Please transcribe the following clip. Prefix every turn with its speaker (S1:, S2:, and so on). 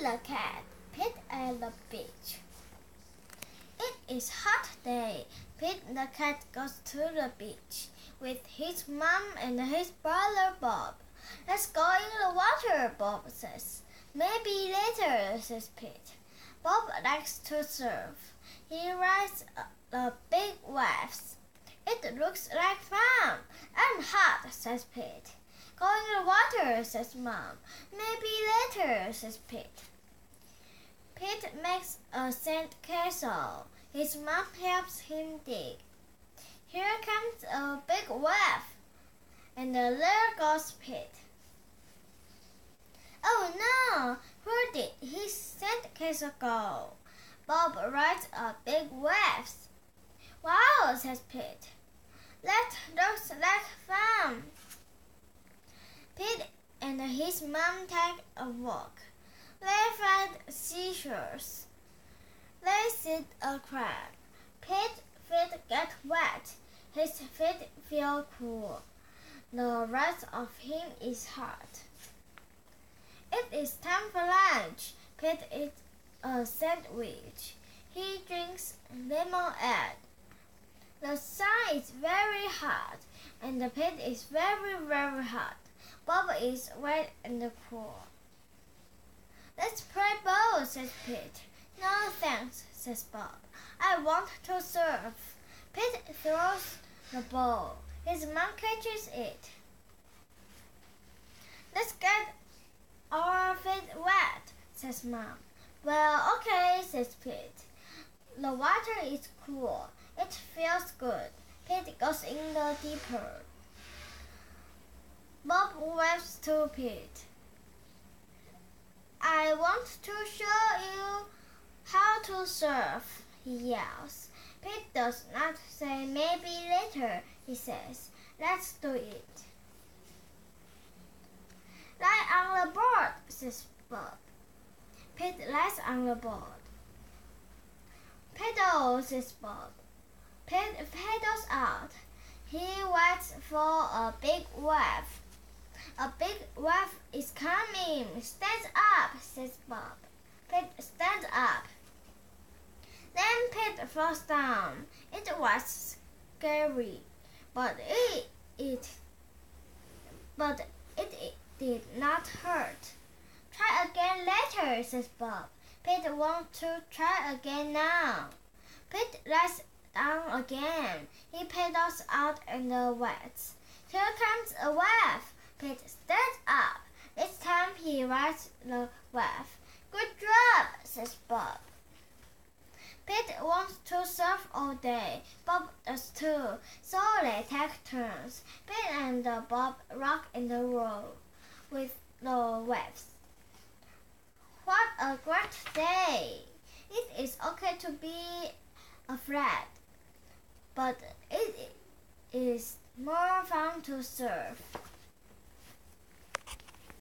S1: the cat, Pete at the beach. It is hot day. Pete the cat goes to the beach with his mom and his brother Bob. Let's go in the water, Bob says. Maybe later, says Pete. Bob likes to surf. He rides the big waves. It looks like fun. I'm hot, says Pete. Go in the water, says Mom. Maybe later, says Pete. Pete makes a sand castle. His mom helps him dig. Here comes a big wave, and there goes Pete. Oh no! Where did his sand castle go? Bob rides a big wave. Wow, says Pete. That looks like fun. Pete and his mom take a walk. They find seashores. They see a crab. Pete's feet get wet. His feet feel cool. The rest of him is hot. It is time for lunch. Pete eats a sandwich. He drinks lemonade. The sun is very hot, and the Pete is very, very hot. Bob is wet and cool. Let's play ball, says Pete. No thanks, says Bob. I want to surf. Pete throws the ball. His mom catches it. Let's get our feet wet, says Mom. Well, okay, says Pete. The water is cool. It feels good. Pete goes in the deeper. Bob waves to Pete. I want to show you how to surf, he yells. Pete does not say maybe later, he says. Let's do it. Lie on the board, says Bob. Pete lies on the board. Paddle, says Bob. Pete paddles out. He waits for a big wave. A big wave is coming. Stand up, says Bob. Pete stands up. Then Pete falls down. It was scary, but it did not hurt. Try again later, says Bob. Pete wants to try again now. Pete lies down again. He paddles out in the waves. Here comes a wave. Pete stands up. This time he rides the wave. Good job, says Bob. Pete wants to surf all day. Bob does too. So they take turns. Pete and Bob rock and roll with the waves. What a great day! It is okay to be afraid, but it is more fun to surf.